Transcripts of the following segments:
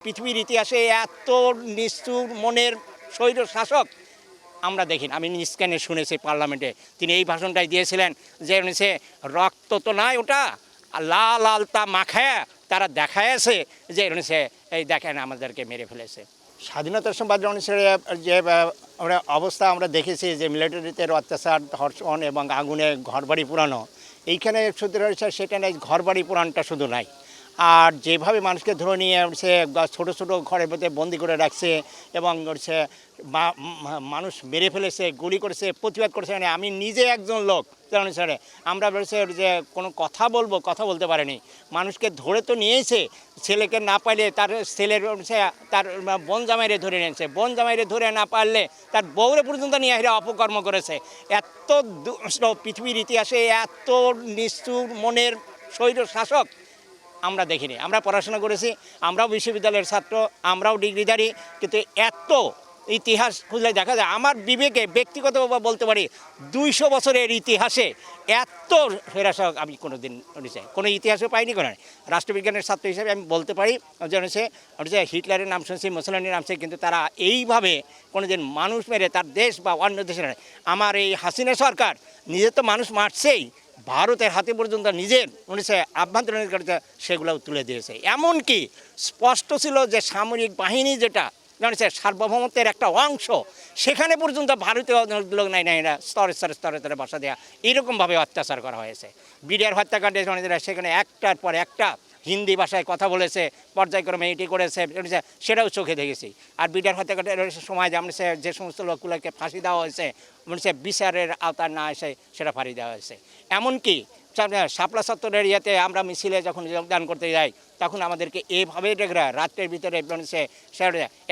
পৃথিবীর ইতিহাসে এত নিষ্ঠুর মনের স্বৈর শাসক আমরা দেখিনি। আমি স্ক্যানে শুনেছি পার্লামেন্টে তিনি এই ভাষণটাই দিয়েছিলেন যে সে রক্ত তো নয়, ওটা লাল আলতা মাখায়া তারা দেখায়ছে যে সে এই দেখেন আমাদেরকে মেরে ফেলেছে। স্বাধীনতার সময় যে আমরা অবস্থা আমরা দেখেছি যে মিলিটারিতে অত্যাচার, ধর্ষণ এবং আগুনে ঘরবাড়ি পুরানো, এইখানে শুধু রয়েছে সেটা নেই, ঘরবাড়ি পুরানটা শুধু নাই, আর যেভাবে মানুষকে ধরে নিয়ে সে ছোটো ছোটো ঘরের মধ্যে বন্দি করে রাখছে এবং সে মানুষ মেরে ফেলেছে, গুলি করেছে, প্রতিবাদ করেছে। মানে আমি নিজে একজন লোক অনুসারে আমরা বলেছে যে কোনো কথা বলতে পারেনি, মানুষকে ধরে তো নিয়েছে, ছেলেকে না পাইলে তার ছেলের তার বোন জামাইরে ধরে নিয়েছে, বোন জামাইরে ধরে না পারলে তার বউরে পর্যন্ত নিয়ে এরা অপকর্ম করেছে। এত পৃথিবীর ইতিহাসে এত নিষ্ঠুর মনের স্বৈর শাসক আমরা দেখিনি। আমরা পড়াশোনা করেছি, আমরাও বিশ্ববিদ্যালয়ের ছাত্র, আমরাও ডিগ্রিধারী, কিন্তু এত ইতিহাস খুঁজলে দেখা যায় আমার বিবেকে ব্যক্তিগতভাবে বলতে পারি 200 বছরের ইতিহাসে এত ফেরাশক আমি কোনো ইতিহাসও পাইনি। কোনো রাষ্ট্রবিজ্ঞানের ছাত্র হিসেবে আমি বলতে পারি যে হিটলারের নাম শুনছি, মুসলিনের নাম শুনছি, কিন্তু তারা এইভাবে কোনোদিন মানুষ মেরে তার দেশ বা অন্য দেশের, আমার এই হাসিনা সরকার নিজে তো মানুষ মারছেই, ভারতের হাতে পর্যন্ত নিজের আভ্যন্তরীণ সেগুলোও তুলে দিয়েছে। এমনকি স্পষ্ট ছিল যে সামরিক বাহিনী যেটা সার্বভৌমত্বের একটা অংশ, সেখানে পর্যন্ত ভারতীয় লোক নাই এরা স্তরে স্তরে বাসা দেওয়া, এইরকমভাবে অত্যাচার করা হয়েছে। বিডিআর হত্যাকাণ্ডে সেখানে একটার পর একটা হিন্দি ভাষায় কথা বলেছে, পর্যায়ক্রমে এটি করেছে, সেটাও চোখে দেখেছি। আর বিডিআর হত্যাকাণ্ডের সময় যে সমস্ত লোকগুলোকে ফাঁসি দেওয়া হয়েছে বিচারের আওতায় না এসে সেটা ফাঁসি দেওয়া হয়েছে। এমনকি শাপলা চত্বরের ইয়েতে আমরা মিছিলে যখন যোগদান করতে যাই তখন আমাদেরকে এইভাবে রাত্রের ভিতরে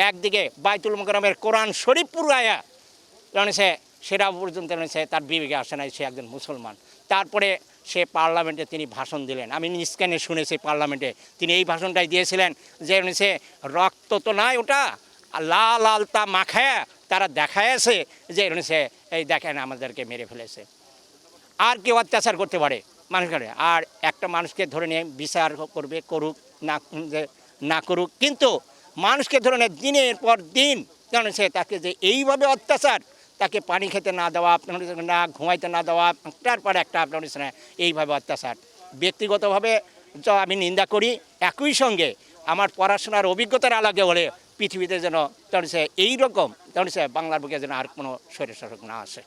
একদিকে বাইতুল মোকাররমের কোরআন শরীফ পুরায়া সেটা পর্যন্ত তার বিবেকে আসে নাই, সে একজন মুসলমান। তারপরে সে পার্লামেন্টে তিনি ভাষণ দিলেন, আমি স্ক্যানে শুনেছি পার্লামেন্টে তিনি এই ভাষণটাই দিয়েছিলেন যে সে রক্ত তো নয়, ওটা লাল আলতা মাখায়া তারা দেখায়ছে যে সে এই দেখেন আমাদেরকে মেরে ফেলেছে। আর কেউ অত্যাচার করতে পারে মানুষকে, আর একটা মানুষকে ধরে নিয়ে বিচার করবে, করুক না করুক, কিন্তু মানুষকে ধরে নিয়ে দিনের পর দিন সে তাকে যে এইভাবে অত্যাচার, তাকে পানি খেতে না দেওয়া, না ঘুমাইতে না দেওয়া, একটার পর একটা এইভাবে অত্যাচার ব্যক্তিগতভাবে আমি নিন্দা করি। একই সঙ্গে আমার পড়াশোনার অভিজ্ঞতার আলাদা বলে পৃথিবীতে যেন এইরকম বাংলার বুকে যেন আর কোনো স্বৈরশাসক না আসে।